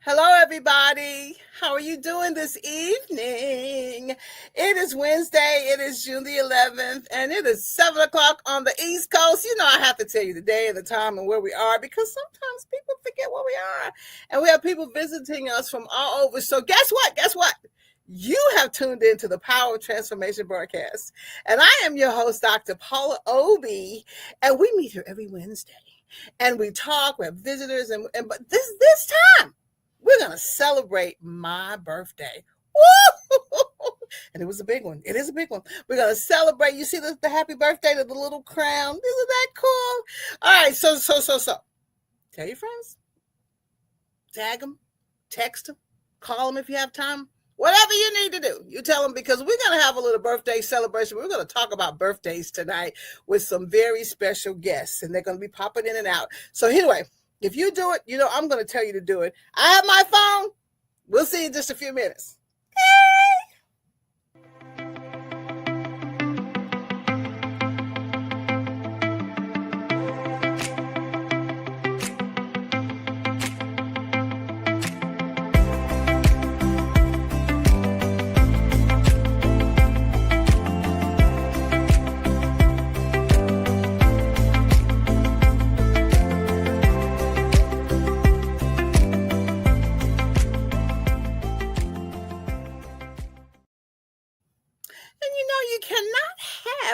Hello, everybody. How are you doing this evening? It is Wednesday. It is June the 11th, and it is 7 o'clock on the East Coast. You know, I have to tell you the day and the time and where we are because sometimes people forget where we are. And we have people visiting us from all over. So, guess what? Guess what? You have tuned into the Power of Transformation broadcast. And I am your host, Dr. Paula Obi, and we meet here every Wednesday. And we talk, we have visitors, but this time we're going to celebrate my birthday. Woo! And it was a big one. It is a big one. We're going to celebrate. You see the happy birthday to the little crown. Isn't that cool? All right. So. Tell your friends. Tag them. Text them. Call them if you have time. Whatever you need to do, you tell them because we're going to have a little birthday celebration. We're going to talk about birthdays tonight with some very special guests, and they're going to be popping in and out. So anyway, if you do it, you know, I'm going to tell you to do it. I have my phone. We'll see you in just a few minutes.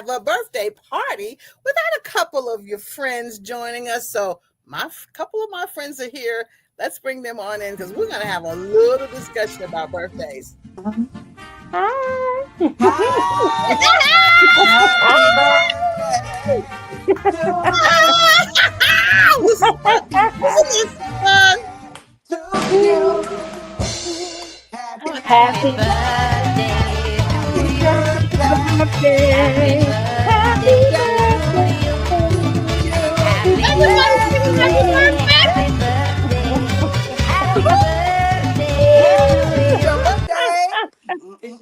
A birthday party without a couple of your friends joining us. So couple of my friends are here. Let's bring them on in because we're going to have a little discussion about birthdays. Hi. Happy birthday.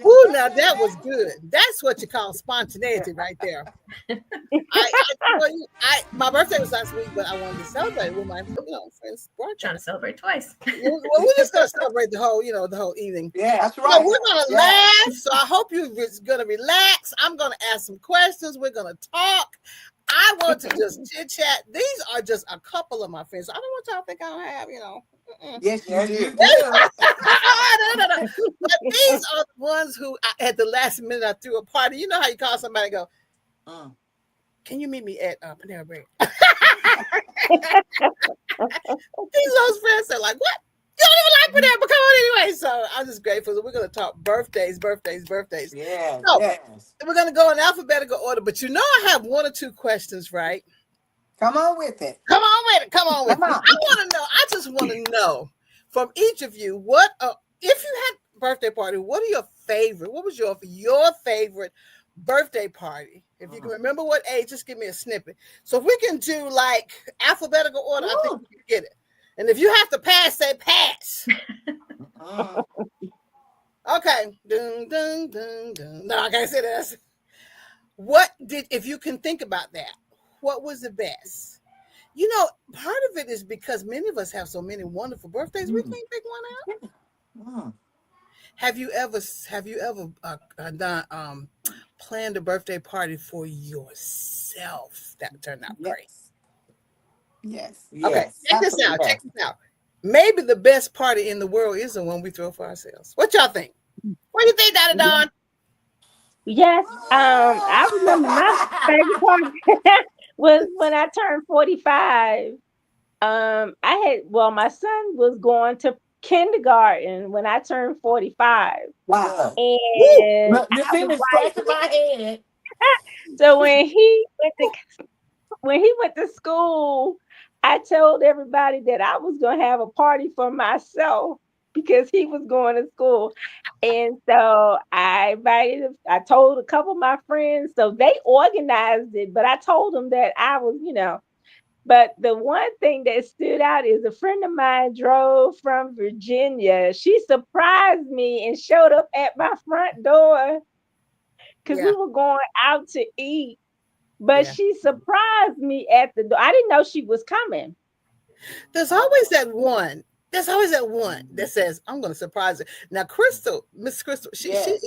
Ooh, now that was good. That's what you call spontaneity right there. My birthday was last week, but I wanted to celebrate with my friends. Trying to celebrate twice. Well, we're just gonna celebrate the whole evening. Yeah, that's right. So we're gonna laugh. So I hope you're gonna relax. I'm gonna ask some questions. We're gonna talk. I want to just chit chat. These are just a couple of my friends. I don't want y'all to think I don't have, Yes, you do. No. But these are the ones who, at the last minute, I threw a party. You know how you call somebody and go, can you meet me at Panera Bread? These those friends are like, what? You don't even like Panera, but come on anyway. So I'm just grateful that we're going to talk birthdays. Yeah. So we're going to go in alphabetical order, but I have one or two questions, right? Come on with it. I want to know. I just want to know from each of you if you had a birthday party, what was your favorite birthday party? If you can remember what age, just give me a snippet. So if we can do like alphabetical order, I think we can get it. And if you have to pass, say pass. Okay. Dun, dun, dun, dun. No, I can't say that. If you can think about that, what was the best? Part of it is because many of us have so many wonderful birthdays, we can't pick one out. Have you ever planned a birthday party for yourself that turned out great? Yes. Okay, check this out. Maybe the best party in the world is the one we throw for ourselves. What y'all think? What do you think, Dada Dawn? Yes. I remember my favorite party was when I turned 45. My son was going to kindergarten when I turned 45. Wow. And you see me scratching my head. So when he went to school, I told everybody that I was going to have a party for myself because he was going to school. And so I told a couple of my friends, so they organized it, but I told them that I was, but the one thing that stood out is a friend of mine drove from Virginia. She surprised me and showed up at my front door because we were going out to eat. But she surprised me at the door. I didn't know she was coming. There's always that one There's always that one that says, I'm going to surprise her. Now, Crystal, Miss Crystal, she and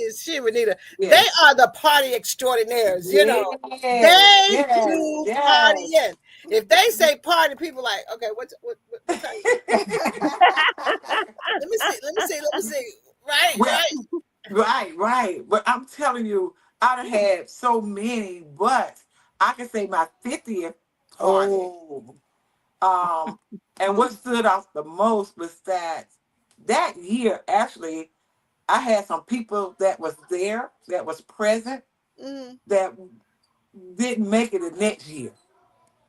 Renita, they are the party extraordinaires, you know. They do partying. If they say party, people like, okay, what time? Let me see. Right. But I'm telling you, I done had so many, but I can say my 50th party. And what stood out the most was that year, actually, I had some people that was there, that was present, that didn't make it the next year.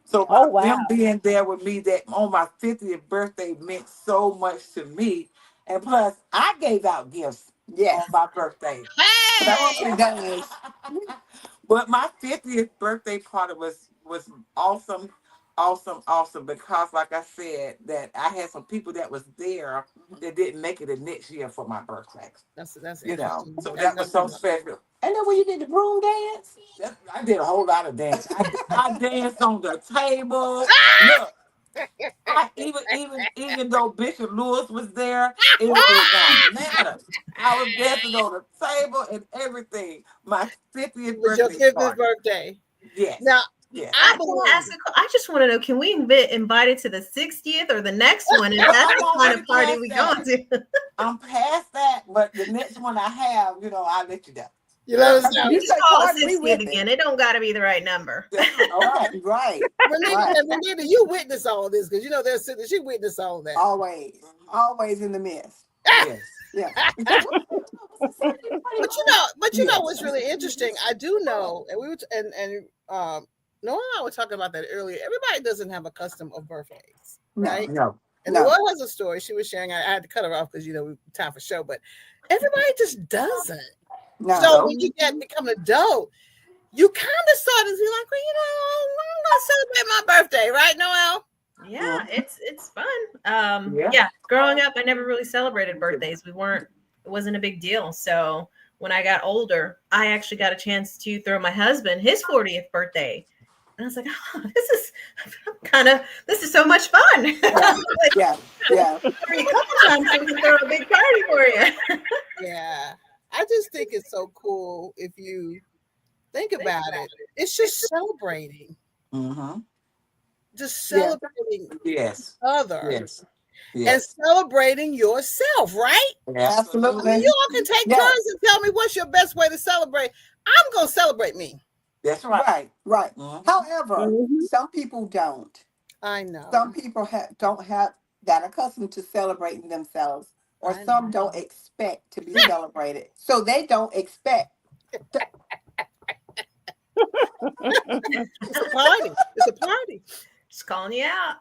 So them being there with me that on my 50th birthday meant so much to me. And plus, I gave out gifts on my birthday. Hey! But my 50th birthday party was awesome because, like I said, that I had some people that was there that didn't make it the next year for my birthday. That's you know, so that was so special. And then when you did the broom dance, I did a whole lot of dance. I danced on the table. Look, even though Bishop Lewis was there, it did not matter. I was dancing on the table and everything. My 50th birthday. Your 50th birthday. Yes. Now, I just want to know, can we invite it to the 60th or the next one? Is that the kind of party we going to? I'm past that, but the next one I have, I'll let you know. You know what I'm saying? You call it 60th again. It don't got to be the right number. Right. Renita, you witness all this because she witnessed all that. Always in the midst. Yes. Yeah. But you know what's really interesting? I do know, and we were Noah and I were talking about that earlier. Everybody doesn't have a custom of birthdays, right? No. And Noah has a story she was sharing. I had to cut her off because time for show, but everybody just doesn't. No. So when you become an adult, you kind of start to be like, I'm gonna celebrate my birthday, right, Noel? Yeah, it's fun. Yeah. Growing up, I never really celebrated birthdays. It wasn't a big deal. So when I got older, I actually got a chance to throw my husband his 40th birthday. And I was like, this is so much fun. Yeah. A couple times I can throw a big party for you. Yeah. I just think it's so cool if you think about it. It's just celebrating. Mm-hmm. Just celebrating others. Yes. And celebrating yourself, right? Absolutely. You all can take turns and tell me what's your best way to celebrate. I'm going to celebrate me. That's right. Right. Mm-hmm. However, some people don't. I know. Some people don't have that accustomed to celebrating themselves, or some don't expect to be celebrated. So they don't expect. It's a party. Just calling you out.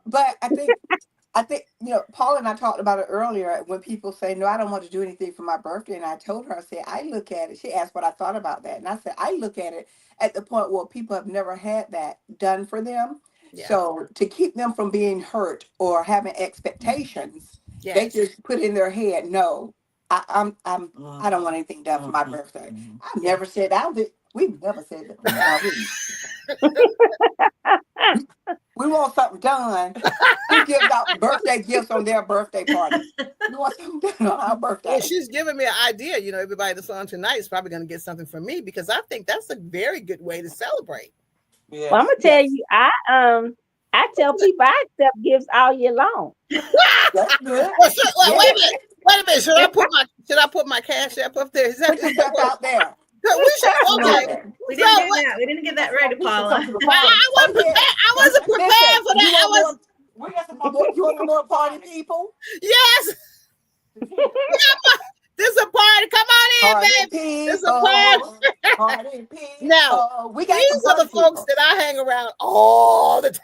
But I think Paula and I talked about it earlier when people say, no, I don't want to do anything for my birthday. And I told her, I said, I look at it. She asked what I thought about that. And I said, I look at it at the point where people have never had that done for them. Yeah. So to keep them from being hurt or having expectations, they just put in their head, no, I don't want anything done for my birthday. I've never said we've never said that. We want something done. Who gives out birthday gifts on their birthday party? We want something done on our birthday. Well, she's giving me an idea. Everybody that's on tonight is probably going to get something from me because I think that's a very good way to celebrate. Yeah. Well, I'm gonna tell you, I tell people I accept gifts all year long. That's good. Wait a minute. Should I put my Cash App up there? Is that out there? We didn't get that ready, Paula. I wasn't prepared for that. You want some more party people? Yes. This is a party. Come on in, baby. This is a party. Now, these are the folks that I hang around all the time.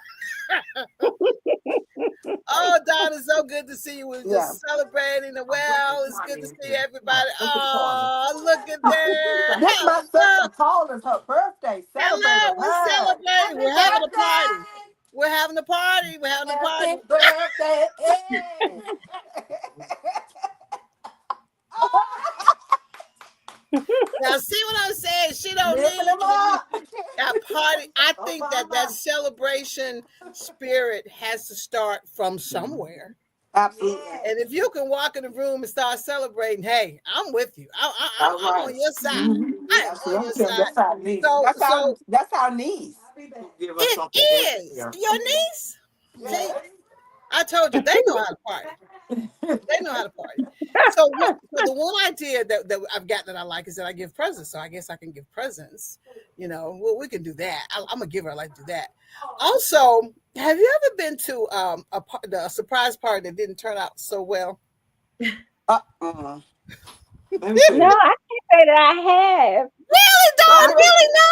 Oh, Dawn, it's so good to see you. We're just celebrating the well. It's good to see everybody. Oh, look at that. This my sister Paula, it's her birthday. Hello, we're celebrating. We're having a party. We're having a party. Happy birthday. Now, see what I'm saying? She don't need that party. I think that celebration spirit has to start from somewhere. Absolutely. And if you can walk in the room and start celebrating, hey, I'm with you. I'm on your side. I am on your side. That's our niece. That's our niece. It is your niece. See, I told you they know how to party. They know how to party. So the one idea that I've got that I like is that I give presents. So I guess I can give presents. You know, well, we can do that. I'm a giver. I like to do that. Also, have you ever been to a surprise party that didn't turn out so well? No, I can't say that I have. Really, don't really know.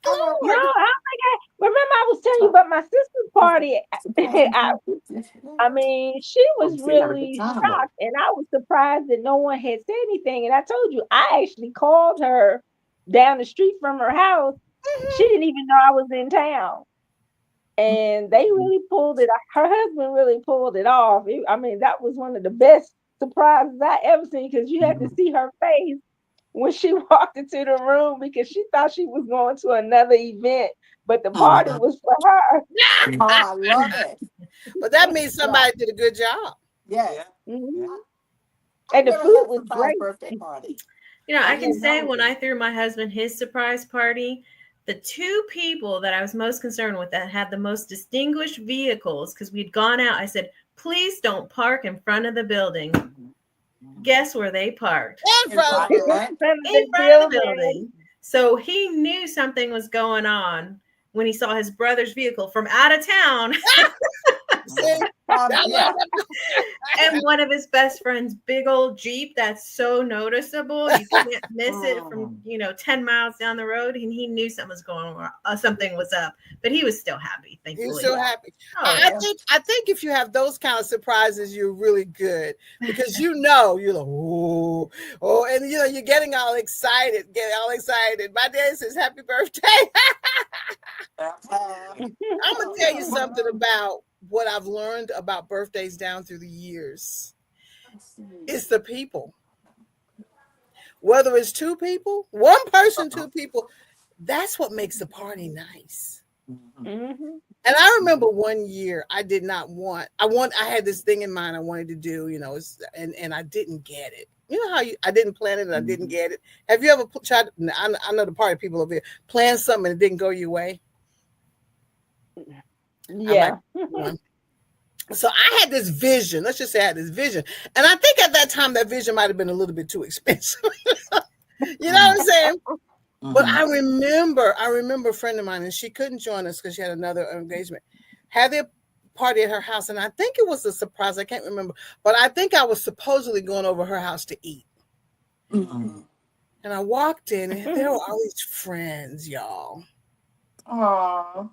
No, I don't think I remember. I was telling you about my sister's party. I mean, she was really shocked, and I was surprised that no one had said anything. And I told you, I actually called her down the street from her house. She didn't even know I was in town, and they really pulled it. Her husband really pulled it off. I mean, that was one of the best surprises I ever seen, because you had to see her face when she walked into the room, because she thought she was going to another event, but the party was for her. Oh, I love it. But that means somebody did a good job. Yeah. And the food was great. Birthday party. You know, I can say when I threw my husband his surprise party, the two people that I was most concerned with that had the most distinguished vehicles, because we'd gone out, I said, please don't park in front of the building. Guess where they parked? In front of the building. So he knew something was going on when he saw his brother's vehicle from out of town. And one of his best friend's big old Jeep that's so noticeable. You can't miss it from 10 miles down the road. And he knew something was going on. Something was up. But he was still happy, thankfully. He was still happy. I think if you have those kind of surprises, you're really good, because you're like, oh, and you're getting all excited. My dad says happy birthday. I'm gonna tell you something about what I've learned about birthdays down through the years. It's the people. Whether it's two people, one person, two people, that's what makes the party nice. And I remember one year I had this thing in mind I wanted to do, and I didn't get it. You know how I didn't plan it and I didn't get it. Have you ever tried? I know the party people over here plan something and it didn't go your way. Yeah. So I had this vision. Let's just say I had this vision. And I think at that time that vision might have been a little bit too expensive. You know what I'm saying? But I remember a friend of mine, and she couldn't join us because she had another engagement, had their party at her house. And I think it was a surprise. I can't remember. But I think I was supposedly going over her house to eat. And I walked in, and there were all these friends, y'all. Aww.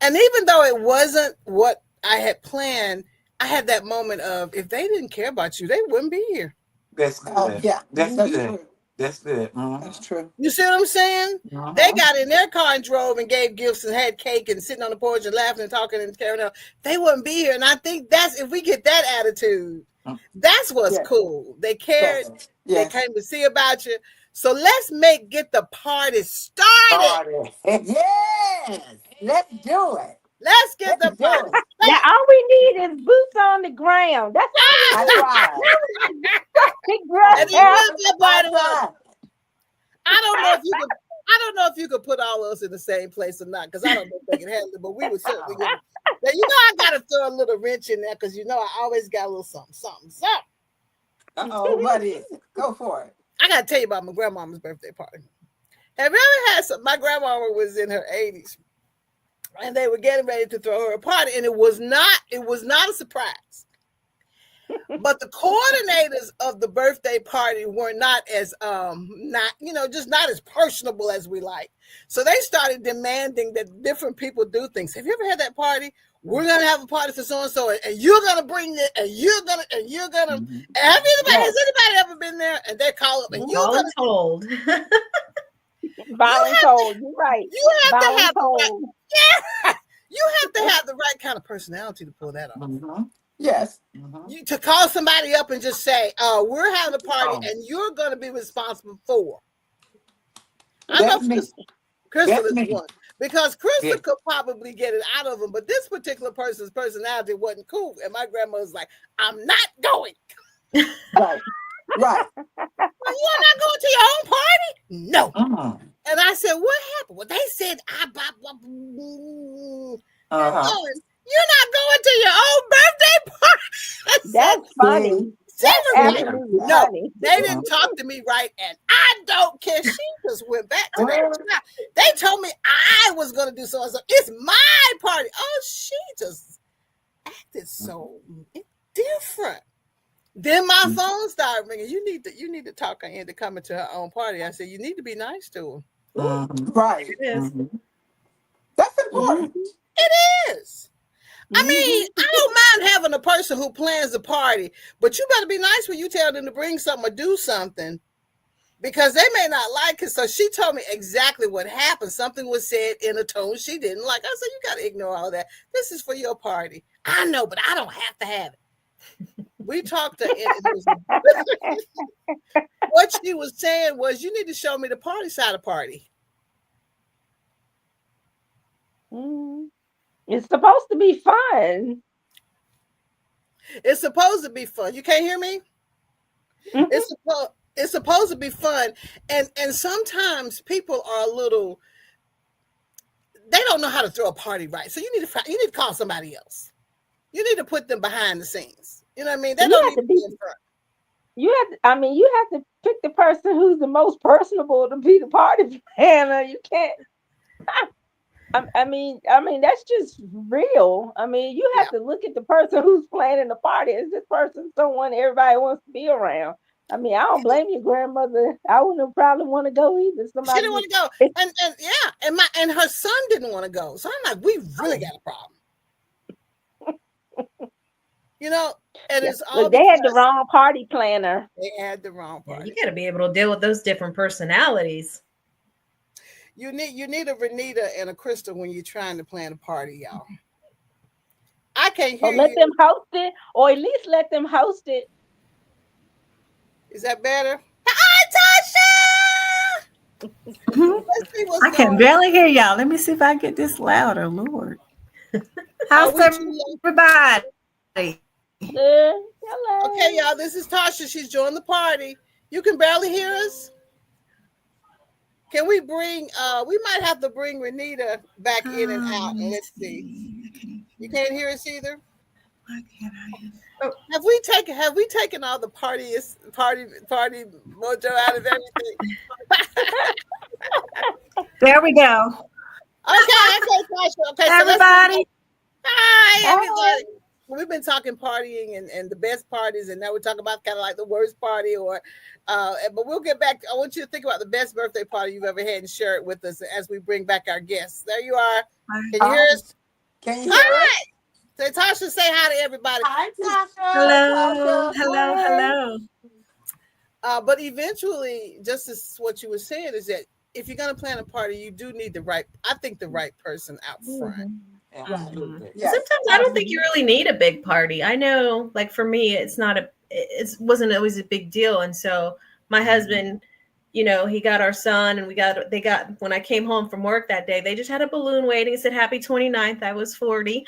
And even though it wasn't what I had planned, I had that moment of, if they didn't care about you, they wouldn't be here. That's good. That's good. That's good. That's true. You see what I'm saying? They got in their car and drove and gave gifts and had cake and sitting on the porch and laughing and talking and carrying on. They wouldn't be here. And I think if we get that attitude, that's what's cool. They cared. They came to see about you. So let's get the party started. Yes, let's do it. Let's get the party. Now all we need is boots on the ground. That's all. Right. I don't know if you could put all of us in the same place or not, because I don't know if they can handle it, but we would certainly get it. Now, I got to throw a little wrench in there, because I always got a little something. What is it? Go for it. I got to tell you about my grandmama's birthday party. Have you ever had my grandmama was in her 80s, and they were getting ready to throw her a party, and it was not a surprise. But the coordinators of the birthday party were not as just not as personable as we like. So they started demanding that different people do things. Have you ever had that party? We're gonna have a party for so and so, and you're gonna bring it, and you're gonna. Has anybody ever been there? And they call up, and you're gonna told. Voluntold. You're right. You have to have you have to have the right kind of personality to pull that off. Yes. To call somebody up and just say, we're having a party and you're going to be responsible for. I know Crystal is one. Because Krista Yeah. could probably get it out of him, but this particular person's personality wasn't cool. And my grandmother's like, I'm not going. Right. Right. Well, you are not going to your own party? No. Mm. And I said, what happened? Well, they said, you're not going to your own birthday party. That's funny. That's absolutely No, funny. they didn't talk to me right, and I don't care. She just went back to that. They told me I was going to do so. It's my party. Oh, she just acted so different. Then my phone started ringing. You need to talk her into coming to her own party. I said, you need to be nice to her. Right. It is. That's important. It is. I mean, I don't mind having a person who plans a party, but you better be nice when you tell them to bring something or do something, because they may not like it. So she told me exactly what happened. Something was said in a tone she didn't like. I said, you got to ignore all that. This is for your party. I know, but I don't have to have it. We talked to what she was saying was, you need to show me the party side of party. It's supposed to be fun. It's supposed to be fun. You can't hear me? It's supposed to be fun. And sometimes people are a little, they don't know how to throw a party right. So you need to call somebody else. You need to put them behind the scenes. You know what I mean? They don't need to be in front. You have to pick the person who's the most personable to be the party planner. You can't. I mean, that's just real. I mean, you have to look at the person who's planning the party. Is this person someone everybody wants to be around? I mean, I don't blame your grandmother. I wouldn't probably want to go either. Somebody she didn't want to go, and her son didn't want to go. So I'm like, we really got a problem. You know, and it's all they had the wrong party planner. They had the wrong party. You got to be able to deal with those different personalities. You need a Renita and a Crystal when you're trying to plan a party, y'all. I can't hear you. Let them host it, or at least let them host it. Is that better? Hi, Tasha! I can barely hear y'all. Let me see if I get this louder, Lord. How's everybody? Hello. Okay, y'all, this is Tasha. She's joined the party. You can barely hear us? Can we bring, we might have to bring Renita back in and out, and let's see. You can't hear us either? Why can't I hear? Oh, have we taken all the party mojo out of everything? There we go. Okay, Tasha. Okay, everybody. Hi, everybody. We've been talking partying and the best parties, and now we're talking about kind of like the worst party, but we'll get back. I want you to think about the best birthday party you've ever had and share it with us as we bring back our guests. There you are. Can you hear us? Can you hear us? Say, Tasha, say hi to everybody. Hi, Tasha. Hello. Hello. But eventually, just as what you were saying, is that if you're going to plan a party, you do need the right person out front. Absolutely. Yes. Sometimes I don't think you really need a big party. I know, like for me, it wasn't always a big deal. And so my husband, you know, he got our son, and when I came home from work that day, they just had a balloon waiting. It said happy 29th. I was 40.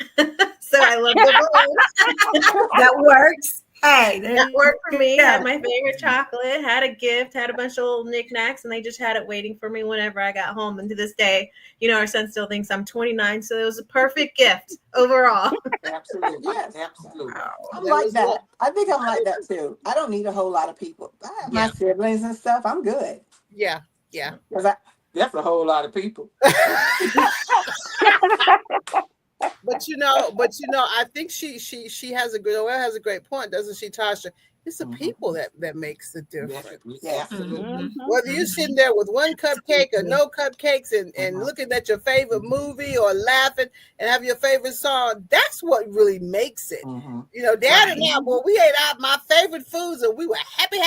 So I love the balloon. That works. Hey, that worked for me. Had my favorite chocolate, had a gift, had a bunch of little knickknacks, and they just had it waiting for me whenever I got home. And to this day, you know, our son still thinks I'm 29, so it was a perfect gift overall. Absolutely. Yes. Absolutely. I'm like that. I think I'm like that too. I don't need a whole lot of people. I have my siblings and stuff. I'm good. Yeah. That's a whole lot of people. But you know, I think she has a great point, doesn't she, Tasha? It's the people that makes the difference. Yeah, absolutely. Whether you're sitting there with one cupcake or no cupcakes and looking at your favorite movie or laughing and have your favorite song, that's what really makes it. You know, Dad and I, boy, we ate out my favorite foods and we were happy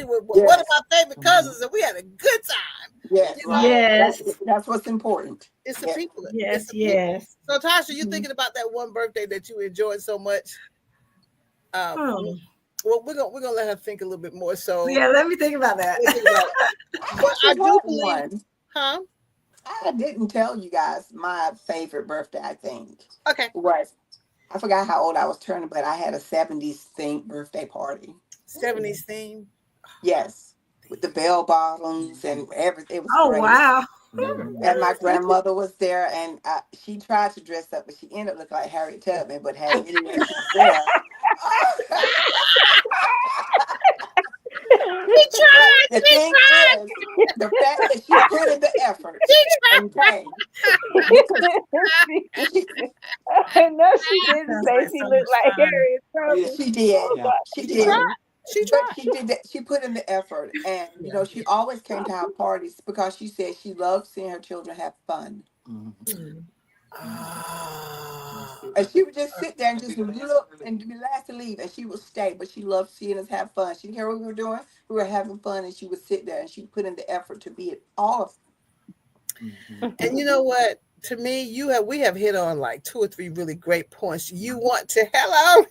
with one of my favorite cousins, and we had a good time. Yes, You know? Yes. That's what's important. It's the people. Yes. So, Tasha, you thinking about that one birthday that you enjoyed so much? Well, we're gonna let her think a little bit more. So yeah, let me think about that. But I do believe, I didn't tell you guys my favorite birthday, I think. Okay. Was, I forgot how old I was turning, but I had a 70s themed birthday party. 70s theme. Yes. With the bell bottoms and everything. It was Oh, great. wow. And my grandmother was there, and she tried to dress up, but she ended up looking like Harriet Tubman. But hey, anyway, she was there. The thing is, the fact that she put in the effort and came. No, she didn't say she looked like Harriet Tubman. Yeah, she did. Oh, She did. She But tried. she did that. She put in the effort, and you know, she always came to our parties because she said she loved seeing her children have fun. And she would just sit there and just look and be last to leave, and she would stay. But she loved seeing us have fun. She didn't care what we were doing. We were having fun, and she would sit there and she put in the effort to be at all of. And you know what? To me, we have hit on like 2 or 3 really great points. You want to hi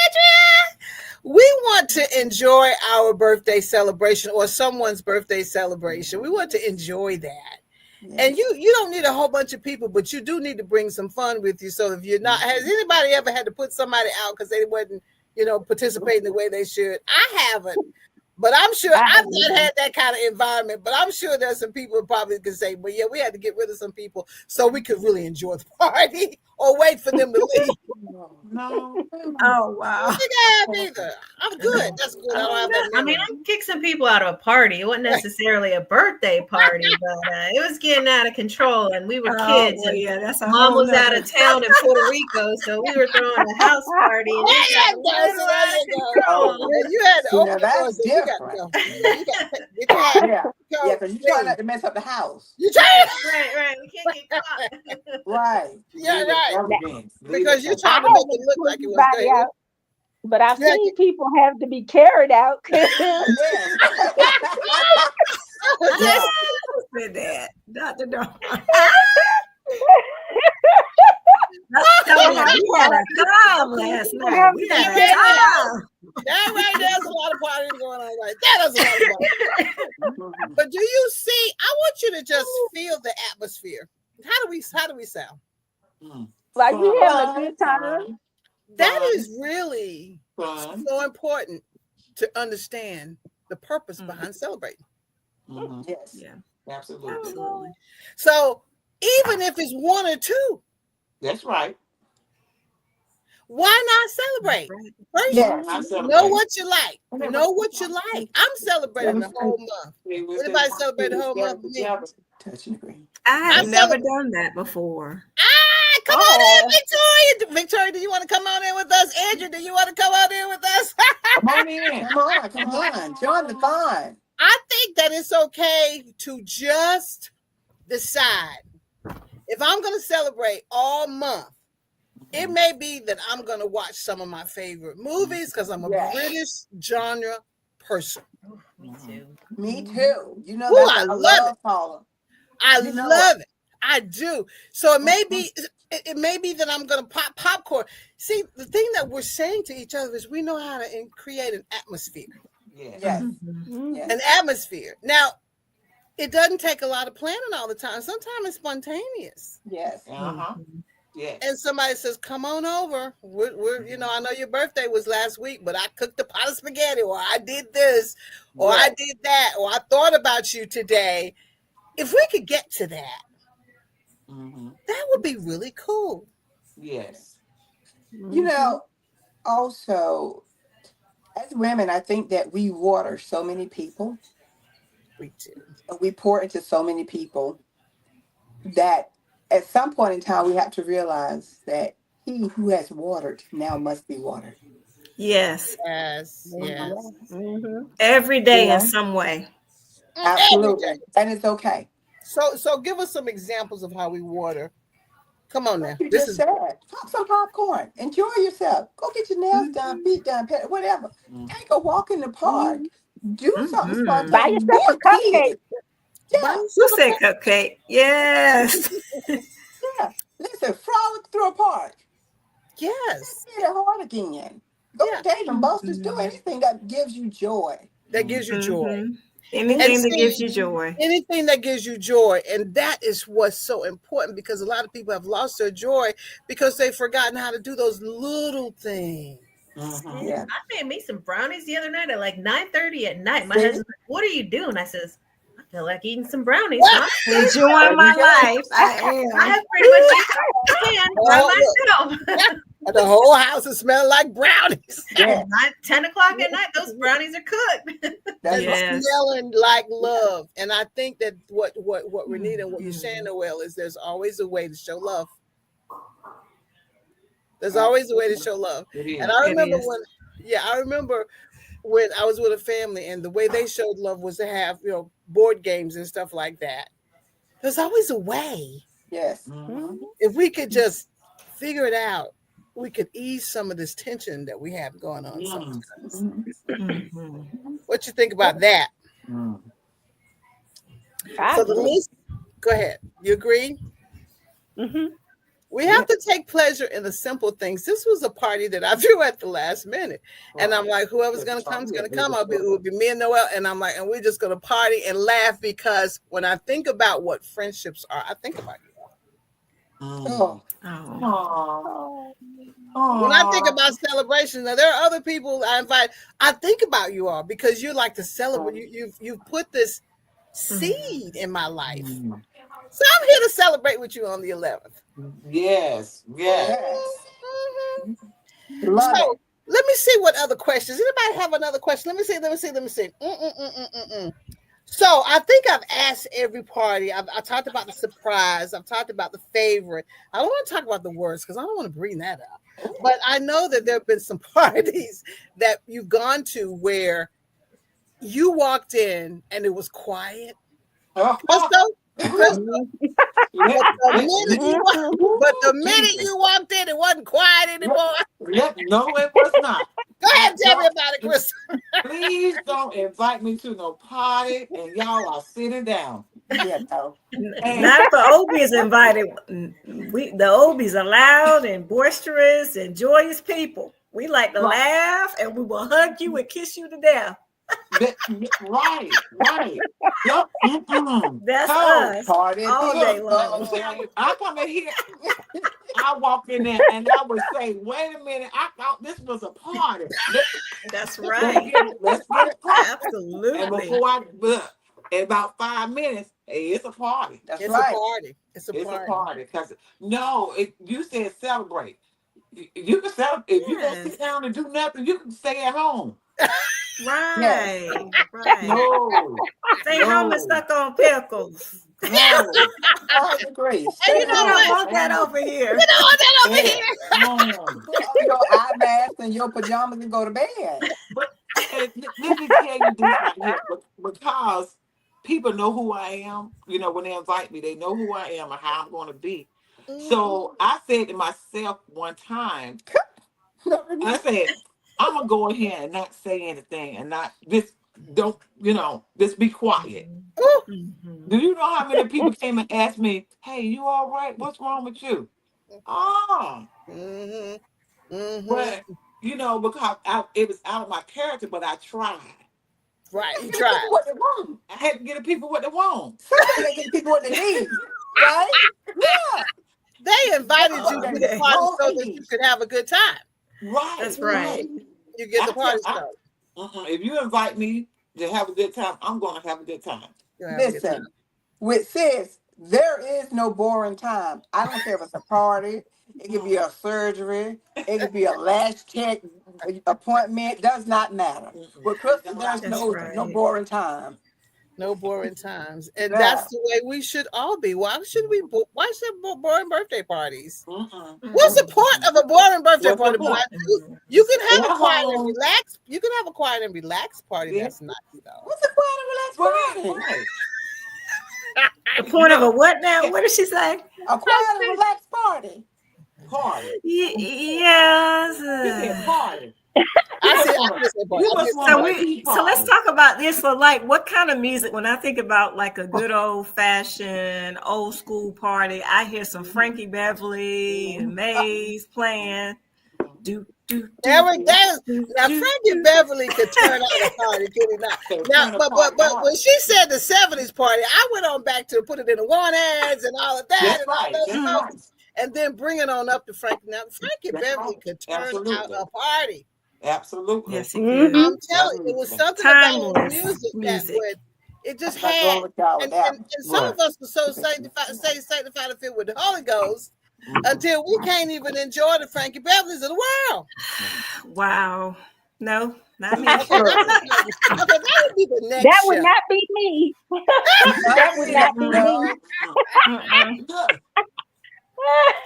Adria. We want to enjoy our birthday celebration or someone's birthday celebration. We want to enjoy that. Yeah. And you don't need a whole bunch of people, but you do need to bring some fun with you. So if you're not, has anybody ever had to put somebody out because they wasn't, participating the way they should? I haven't. But I'm sure I've not had that kind of environment, but I'm sure there's some people who probably could say, well, yeah, we had to get rid of some people so we could really enjoy the party or wait for them to leave. No. Oh, wow. I think I have either. I'm good. That's good. I don't have that. I mean, I kicked some people out of a party. It wasn't necessarily a birthday party, but it was getting out of control, and we were kids. Well, and yeah, that's a Mom whole was out of town in Puerto Rico, so we were throwing a house party. And you had to open the that's doors. different. Yeah, because you try not to mess up the house. You try. Right. We can't get caught. Right. Yeah, right. Because you're I trying to make it look like it was everybody out, but I've seen people have to be carried out. Yes. Said that, Dr. Dawn. We had a time last night. We had a time. That right there's a lot of parties going on right there. There's a lot of parties. But do you see? I want you to just feel the atmosphere. How do we sound? Like we having a good time. That is really so important to understand the purpose behind celebrating. Yes. Yeah. Absolutely. So even if it's 1 or 2, that's right. Why not celebrate? First, know what you like. Know what you like. I'm celebrating the whole month. Anybody celebrate the whole month with me? Touch and agree. I have never done that before. Come on in, Victoria. Victoria, do you want to come on in with us? Andrew, do you want to come on in with us? Come on in. Come on. Join the fun. I think that it's okay to just decide if I'm going to celebrate all month. It may be that I'm going to watch some of my favorite movies because I'm a British genre person. Me too. Me too. You know, I love it. Paula. I love it. I do. So it may be that I'm going to pop popcorn. See, the thing that we're saying to each other is we know how to create an atmosphere. Yes. An atmosphere. Now, it doesn't take a lot of planning all the time. Sometimes it's spontaneous. Yes. Yes. And somebody says, "Come on over. We're I know your birthday was last week, but I cooked a pot of spaghetti, or I did this, or I did that, or I thought about you today." If we could get to that, that would be really cool. Yes. You know, also, as women, I think that we water so many people. We do. We pour into so many people that at some point in time, we have to realize that he who has watered now must be watered. Yes. Yes. Every day in some way. Absolutely. And it's okay. So give us some examples of how we water. Come on now. You just said, pop some popcorn. Enjoy yourself. Go get your nails done, feet done, whatever. Take a walk in the park. Do something spontaneous. Buy yourself a cupcake. You said cupcake. Yes. Listen, frolic through a park. Yes. Get it hard again. Go to Dave and Buster's. Do anything that gives you joy. That gives you joy. Anything that gives you joy. Anything that gives you joy. And that is what's so important, because a lot of people have lost their joy because they've forgotten how to do those little things. Yeah. I made me some brownies the other night at like 9:30 at night. My husband's like, "What are you doing?" I says, "I feel like eating some brownies." Enjoying my life. I am. I have pretty much eaten by myself. The whole house is smelling like brownies. Yeah. 10 o'clock at night, those brownies are cooked. That's Yes. Smelling like love. And I think that what Renita and what you're saying, Noel, is there's always a way to show love. There's always a way to show love. And I remember when I was with a family, and the way they showed love was to have, board games and stuff like that. There's always a way. Yes. If we could just figure it out, we could ease some of this tension that we have going on sometimes. What you think about that? So the list, go ahead. You agree? We have to take pleasure in the simple things. This was a party that I threw at the last minute. And I'm like, whoever's going to come is going to come. It will be me and Noel. And I'm like, and we're just going to party and laugh, because when I think about what friendships are, I think about you. Oh. When I think about celebration, now there are other people I invite. I think about you all because you like to celebrate. You've put this seed in my life. So I'm here to celebrate with you on the 11th. Yes. So let me see what other questions. Anybody have another question? Let me see. So I think I've asked every party. I talked about the surprise. I've talked about the favorite. I don't want to talk about the worst because I don't want to bring that up. But I know that there have been some parties that you've gone to where you walked in and it was quiet. Crystal, but the minute you walked in, it wasn't quiet anymore. No, it was not. Go ahead and tell me about it, Crystal. Please don't invite me to no party and y'all are sitting down. Yeah, no. Not if the Obies invited. The Obies are loud and boisterous and joyous people. We like to laugh, and we will hug you and kiss you to death. Right. Yep. That's us Party all day long. I come in here, I walk in there and I would say, wait a minute, I thought this was a party. That's right. Let's get it popping. Absolutely. And before in about 5 minutes, hey, it's a party. It's a party. It's a party. Because you said celebrate. You can celebrate. If you don't sit down and do nothing, you can stay at home. Right. No. Stay home and suck on pickles. No. Great. And you don't want that over here. You don't want that over here. Put your eye mask and your pajamas and go to bed. But let me tell you this right here, because people know who I am. When they invite me, they know who I am and how I'm going to be. So I said to myself one time, I said, I'm gonna go ahead and not say anything and not just be quiet. Do you know how many people came and asked me, "Hey, you all right? What's wrong with you?" But because it was out of my character, but I tried. Right, you tried. What they want. I had to get the people what they want. Somebody get people what they need. Right? Yeah. They invited you to the party so that you could have a good time. Right. That's right. You get the party started. If you invite me to have a good time, I'm going to have a good time. Listen, with sis, there is no boring time. I don't care if it's a party. It could be a surgery. It could be a last check appointment. Does not matter. With Crystal, there's no boring time. No boring times. And that's the way we should all be. Why should boring birthday parties? What's the point of a boring birthday party? You can have a quiet and relaxed. You can have a quiet and relaxed party. That's nice, though. What's the quiet and relaxed party? The point of a what now? What did she say? A quiet and relaxed party. Party. Yes. Party. So let's talk about this. So, like, what kind of music? When I think about like a good old fashioned old school party, I hear some Frankie Beverly and Maze playing. Do There we go. Now Frankie Beverly could turn out a party, could he not? Now, but when she said the 70s party, I went on back to put it in the want ads and all of that. That's and right. all those That's folks, right. and then bring it on up to Frankie. Now Frankie That's Beverly right. could turn Absolutely. out a party. Absolutely. Yes, he could. I'm telling you, it was something about Timeless music that music. would. It just I'm not going had, with y'all with and that one. some of us were so sanctified and filled with the Holy Ghost until we can't even enjoy the Frankie Beverlys of the world. Wow. No, not me. Okay, that would be the next That show. would not be me. That would not be me.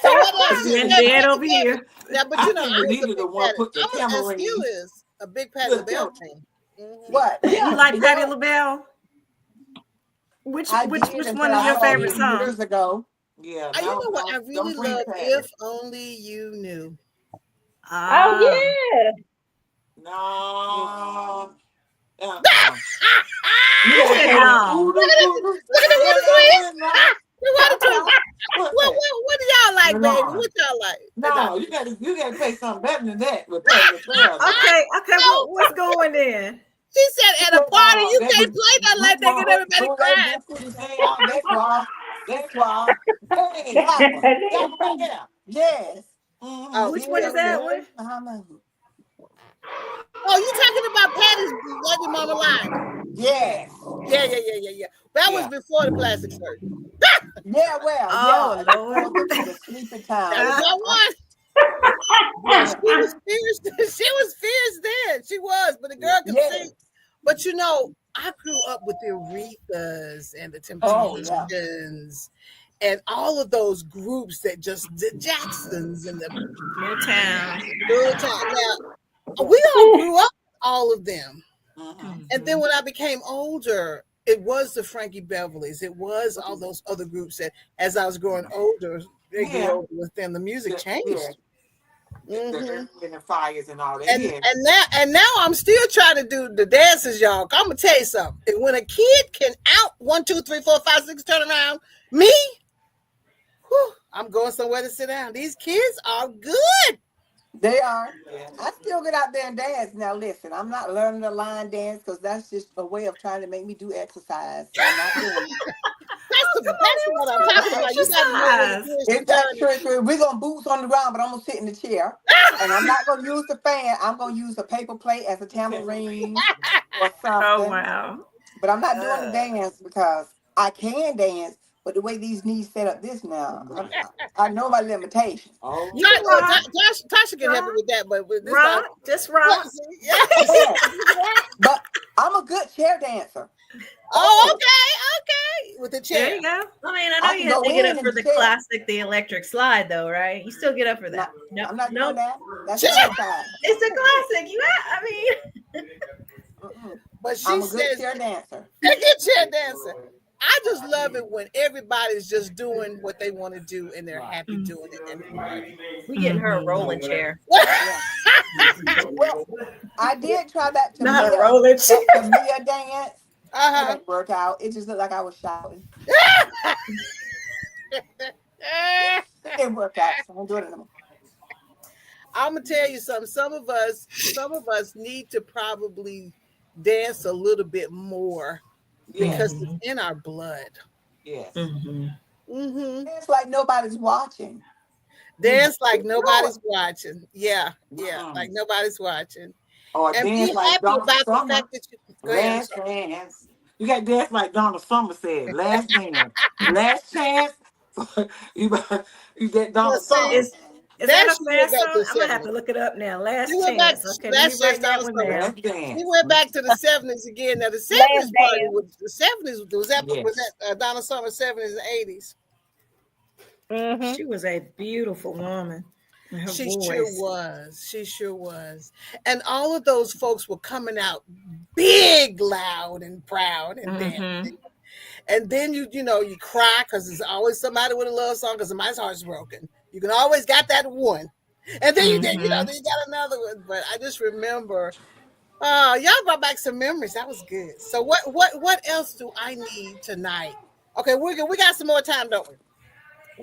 So what else? You're dead over here. Yeah, but you know, I think Anita the one put the camera in. Skill is a big Patti LaBelle fan. What? You like Patti LaBelle? Which I one did is until your I favorite saw it song? years ago. Yeah. You know what I don't really bring love? Patti. If Only You Knew. Oh yeah. No. What do y'all like, baby? What y'all like? No, you gotta play something better than that with Patti LaBelle. Okay, what's going in? She said at a party you can't play that like that and everybody cries. That's why. Hey, Yes. Oh, Which one is that one? Oh, you talking about Patty's Lucky Mama Line? Yes. Yeah. That was before the plastic surgery. Yeah, well, Oh, yeah. Lord. The sleeping time. That was my one. Yeah, she was fierce. She was fierce then. She was, but the girl could sing. But you know, I grew up with the Aretha's and the Temptations and all of those groups that just the Jacksons and the Motown. Now, we all grew up with all of them. And then when I became older, it was the Frankie Beverlys. It was all those other groups that, as I was growing older, they grew older with them. The music changed. The fires and all that. And now I'm still trying to do the dances, y'all. I'm gonna tell you something. When a kid can out 1, 2, 3, 4, 5, 6 turn around, me, I'm going somewhere to sit down. These kids are good. They are. I still get out there and dance. Now listen, I'm not learning the line dance because that's just a way of trying to make me do exercise. I'm not doing it. That's what I'm talking about. You got to know if that's true, we're gonna boots on the ground, but I'm gonna sit in the chair. And I'm not gonna use the fan. I'm gonna use a paper plate as a tambourine or something. Oh wow. But I'm not doing the dance because I can dance, but the way these knees set up this now, I know my limitations. Tasha can help me with that, but with this just rock. But I'm a good chair dancer. Oh, okay. With the chair. There you go. I mean, I know you have to get up for the classic, the electric slide, though, right? You still get up for that. No, I'm not doing that. That's not it's a classic. But she I'm a says, good chair dancer. A good chair dancer. I just love it when everybody's just doing what they want to do and they're happy doing it. We getting her a rolling chair. Well, I did try that to Not a rolling chair. The Mia dance. It didn't work out. It just looked like I was shouting. It didn't work out, so I don't do it anymore. I'm gonna tell you something. Some of us need to probably dance a little bit more because it's in our blood. Yes. It's like nobody's watching. Dance like nobody's watching. Yeah, like nobody's watching. Or and dance be like happy Donna about Summer. the fact that Last chance. You got to dance like Donna Summer said. Last chance. Last chance. you get Donna Summer. Is that a fast song? I'm gonna have to look it up now. Last chance. Okay, let me write that one down. We went back to the 70s again. Now the 70s party was the 70s. Was that Donna Summer 70s and 80s? Mm-hmm. She was a beautiful woman. She sure was. And all of those folks were coming out big, loud, and proud and dancing. And then you cry because there's always somebody with a love song because somebody's heart's broken. You can always got that one. And then then you got another one. But I just remember, y'all brought back some memories. That was good. So what else do I need tonight? Okay, we got some more time, don't we?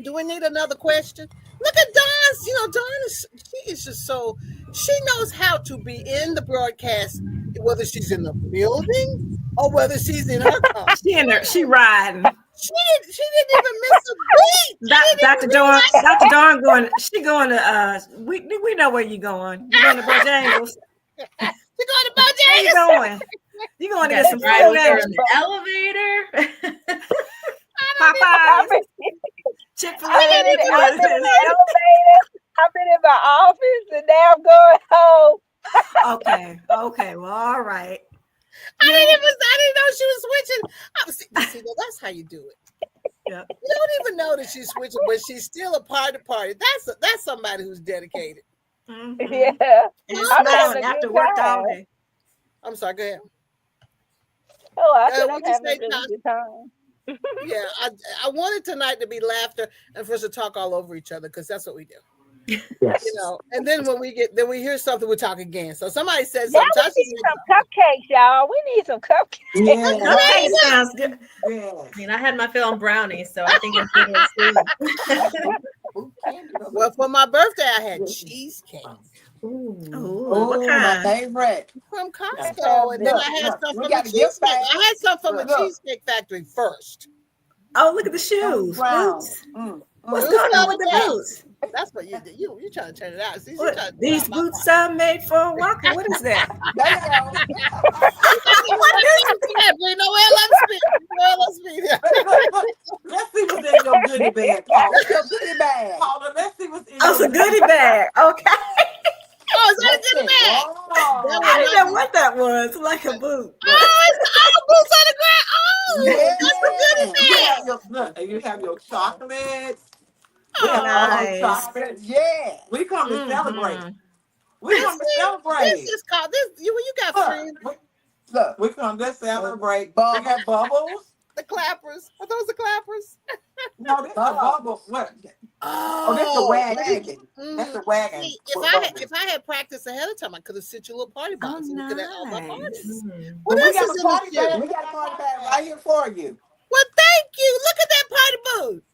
Do we need another question? Look at Dawn. Dawn she is just so She knows how to be in the broadcast, whether she's in the building or whether she's in her car. She riding. She didn't even miss a beat. Dr. Dawn going. She going to. We know where you going. You going to Bojangles? She's going to Where you Bojangles. going? You going to get some Ride food with her action? in the elevator. Popeyes, Chick-fil-A. I've been in the elevator. I've been in my office, and now I'm going home. Okay. Well, all right. I didn't know she was switching. See, that's how you do it. Yep. You don't even know that she's switching, but she's still a part of the party. That's somebody who's dedicated. Mhm. Yeah. And I'm having smiling a after good work all time. day. I'm sorry, go ahead. Oh, I said I'm what'd you having say, a really Josh? good time. Yeah, I wanted tonight to be laughter and for us to talk all over each other because that's what we do. Yes. You know, and then when we hear something, we talk again. So somebody said Now something. we need some cupcakes, y'all. We need some cupcakes. Yeah. Okay, sounds good. Yes. I mean, I had my fill on brownies, so I think I'm getting sleep. Well, for my birthday, I had cheesecake Ooh, Oh, what my kind? favorite. from Costco, and then I had Look, some we from got the a gift cheesecake. bag. I had some from the Look. Cheesecake Factory first. Oh, look at the shoes. Brown. Boots. What's Boots going on with the on the boots? That's what you do. You trying to turn it out. See, she What? trying to These boots are made for a walker. What is that? There you go. Let's Let's see what's in your goodie bag, Paula. That's your goodie bag. Paula, let's see what's in Oh, it's a your goodie bag. Okay. Oh, is that a good bag? Wow. I didn't know what that was. Like a boot. Oh, it's all boots on the ground. Oh, Yeah. that's a goodie You bag. have your, look, and you have your chocolates. Oh, We have all those Nice. chocolates. Yeah. We come to Mhm. celebrate. We come to This celebrate. is called this. When you got friends, Look. We come to celebrate. We Bubbles. got bubbles. the clappers. Are those the clappers? No, that's a bubble. What? Oh, that's a wagon. That's a wagon. See, with bubbles. if I had practiced ahead of time, I could have sent you a little party box and you could have all my nice. parties. Mm. What But else we got is a in party the bag. shoe? We got a party bag right here for you. Well, thank you. Look at that party boot.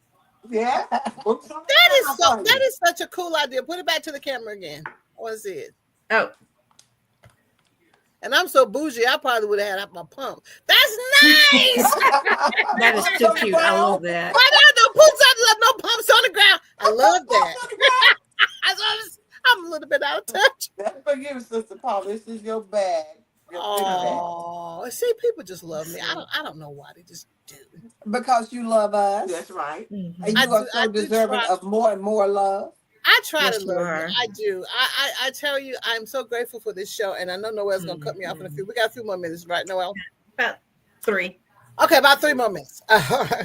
Yeah. That is such a cool idea. Put it back to the camera again. I want to see it. Oh, And I'm so bougie, I probably would have had my pump. That's nice. That is too cute. I love that. Why not no boots on no pumps on the ground? I love that. I'm a little bit out of touch. That's for you, Sister Paula. This is your bag. Your goodie bag. Oh, see, people just love me. I don't know why, they just do. Because you love us. That's right. And I you are do- I so do deserving try. of more and more love. I try Yes, to you love are. you. I do. I tell you, I'm so grateful for this show, and I know Noel's gonna cut me off in a few. We got a few more minutes, right, Noel? about 3. Okay, about 3 more minutes.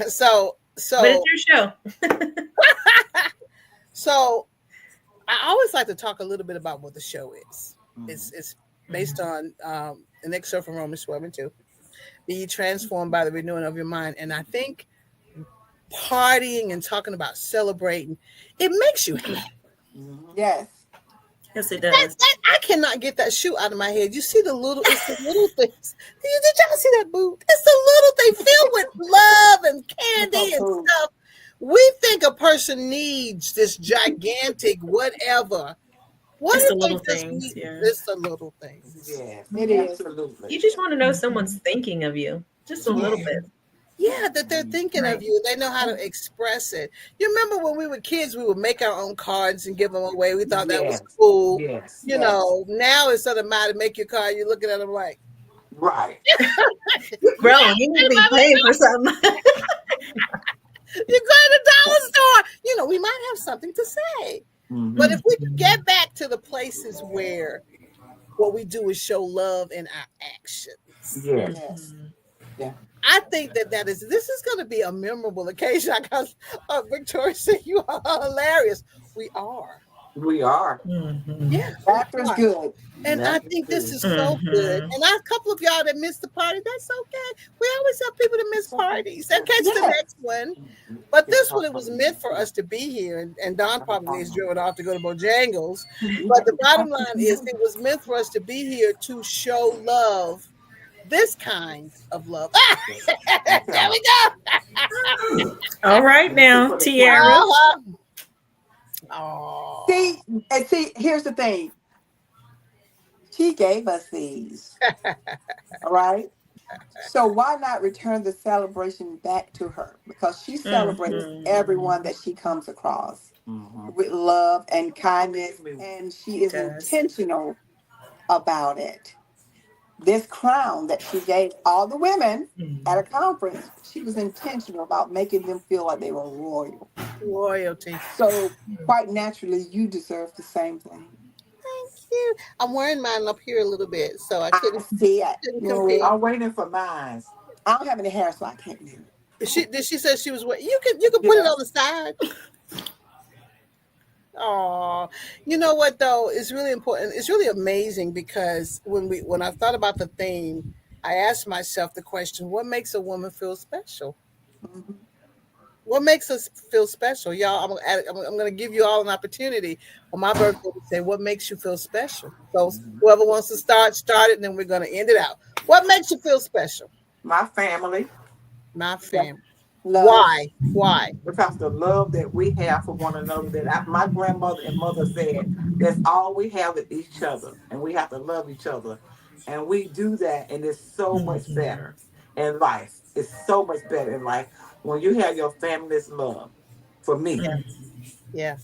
So But it's your show. So I always like to talk a little bit about what the show is. It's based on the next show from Romans 12 and 2. Be ye transformed by the renewing of your mind. And I think partying and talking about celebrating, it makes you happy. Yes. Yes, it does. I cannot get that shoe out of my head. You see it's the little things. Did y'all see that boot? It's the little thing filled with love and candy and stuff. We think a person needs this gigantic whatever. What It's if the they little just things, need- yeah. It's the little things. Yes. It is. Absolutely. You just want to know someone's thinking of you, just a little bit. Yeah, that they're thinking of you. They know how to express it. You remember when we were kids, we would make our own cards and give them away. We thought that was cool. Yes. You know, now it's sort of matter make your card. You're looking at them like, Right. Bro, you need to be paying for something. you go to the dollar store. You know, we might have something to say. But if we could get back to the places where what we do is show love in our actions. Yes. Yeah. I think this is going to be a memorable occasion because Victoria said you are hilarious. We are. We are. Yeah. Laughter's good. And I think this is so good. And a couple of y'all that missed the party, that's okay. We always have people that miss parties. And catch the next one. But this one, it was meant for us to be here. And Don probably is driven off to go to Bojangles. But the bottom line is it was meant for us to be here to show love. This kind of love. There we go. All right now, Tiara. Oh. See, here's the thing. She gave us these. All right. So why not return the celebration back to her? Because she celebrates everyone that she comes across with love and kindness, and she is intentional about it. This crown that she gave all the women at a conference, she was intentional about making them feel like they were royal. Royalty. So quite naturally, you deserve the same thing. Thank you. I'm wearing mine up here a little bit, so I couldn't see it. compare. I'm waiting for mine. I don't have any hair, so I can't do it. Did she say she was wearing? You can put it on the side. Oh, you know what though? It's really important. It's really amazing because when I thought about the theme, I asked myself the question: what makes a woman feel special? Mhm. What makes us feel special, y'all? I'm going to give you all an opportunity on my birthday to say what makes you feel special. So whoever wants to start it, and then we're going to end it out. What makes you feel special? My family. My family. Love. Why? Because the love that we have for one another, my grandmother and mother said, that's all we have with each other, and we have to love each other, and we do that, and it's so much better in life. It's so much better in life when you have your family's love. For me, Yeah.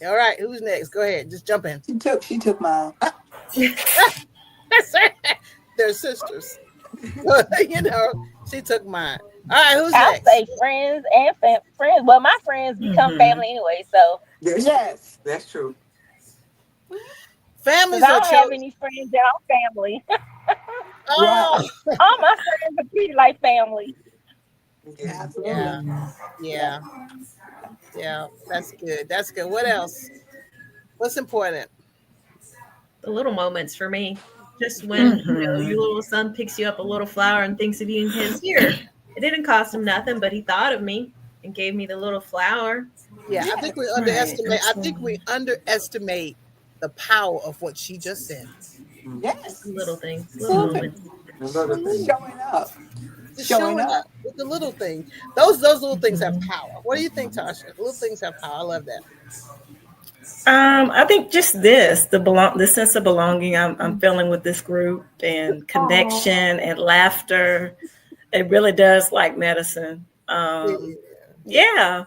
All right. Who's next? Go ahead. Just jump in. She took mine. They're sisters. You know, she took mine. All right, who's I'll next? say friends and friends. Well, my friends become family anyway, so Yes, that's true. Families I are don't have any friends that are family. Oh, All my friends are treated like family. absolutely. yeah. That's good. That's good. What else? What's important? The little moments for me. Just when your little son picks you up a little flower and thinks of you and his here. It didn't cost him nothing, but he thought of me and gave me the little flower. Yeah, I think we underestimate. I think we underestimate the power of what she just said. Yes. Little things, little moments. Showing up. Just showing up with the little things. Those little things have power. What do you think, Tasha? Little things have power. I love that. I think just the sense of belonging I'm feeling with this group, and connection and laughter. It really does like medicine. Yeah,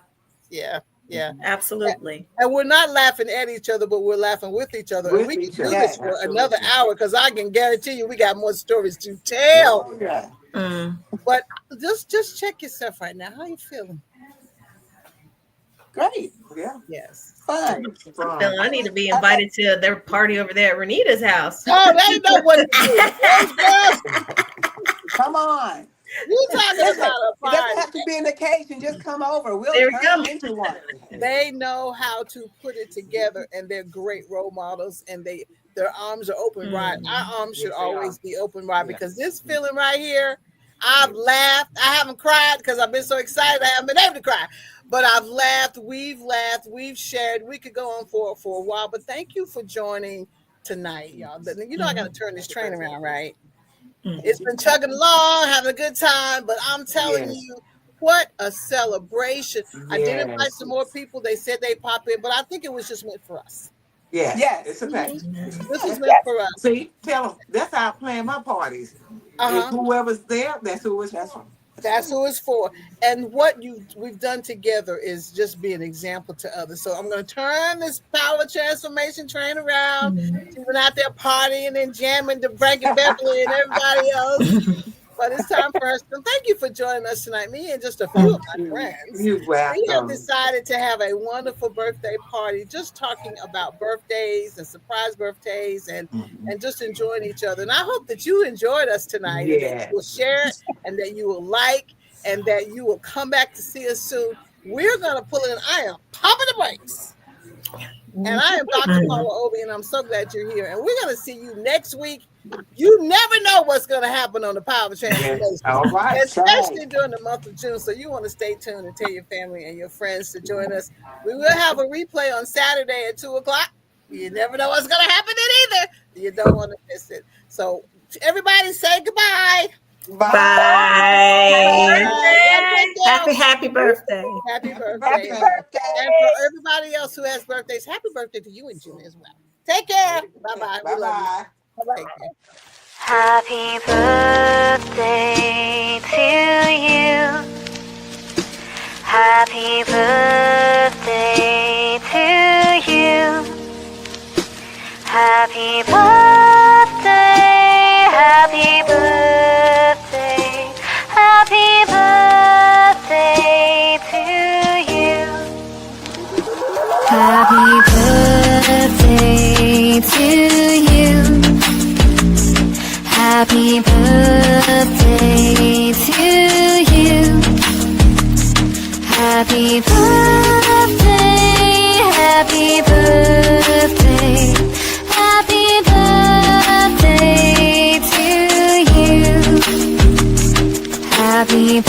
absolutely. And we're not laughing at each other, but we're laughing with each other. And we can do this for another hour, because I can guarantee you we got more stories to tell. But just check yourself right now. How you feeling? Great. Yeah. Yes. Fun. I need to be invited to their party over there at Renita's house. Oh, they know what to do. Come on. You talking about a party. It doesn't have to be an occasion. Just come over. We'll turn into one. They know how to put it together, and they're great role models, and their arms are open wide. Our arms should always be open wide, because this feeling right here, I've laughed. I haven't cried because I've been so excited. I haven't been able to cry. But I've laughed, we've shared. We could go on for a while, but thank you for joining tonight, y'all. You know I got to turn this train around, right? It's been chugging along, having a good time, but I'm telling you, what a celebration. I did invite some more people. They said they'd pop in, but I think it was just meant for us. Yes, it's a fact. This is meant for us. See, tell them, that's how I plan my parties. If whoever's there, that's who it's for. That's who it's for. And what we've done together is just be an example to others. So I'm going to turn this power transformation train around. She's been out there partying and jamming to Frankie Beverly and everybody else. But it's time for us. So thank you for joining us tonight. Me and just a few of my friends. You're welcome. We have decided to have a wonderful birthday party, just talking about birthdays and surprise birthdays and just enjoying each other. And I hope that you enjoyed us tonight, and that you will share it, and that you will like, and that you will come back to see us soon. We're going to pull in. I am popping the brakes. And I am Dr. Paula Obi, and I'm so glad you're here. And we're going to see you next week. You never know what's going to happen on the Power Transformation, especially during the month of June. So you want to stay tuned and tell your family and your friends to join us. We will have a replay on Saturday at 2:00. You never know what's going to happen then either. You don't want to miss it. So everybody say goodbye. Bye. Happy birthday. Happy birthday. And for everybody else who has birthdays, happy birthday to you in June as well. Take care. Bye-bye. We love you. Take care. Happy birthday to you. Happy birthday to you. Happy birthday, happy birthday, happy birthday to you. Happy birthday to you. Happy birthday to you. Happy birthday.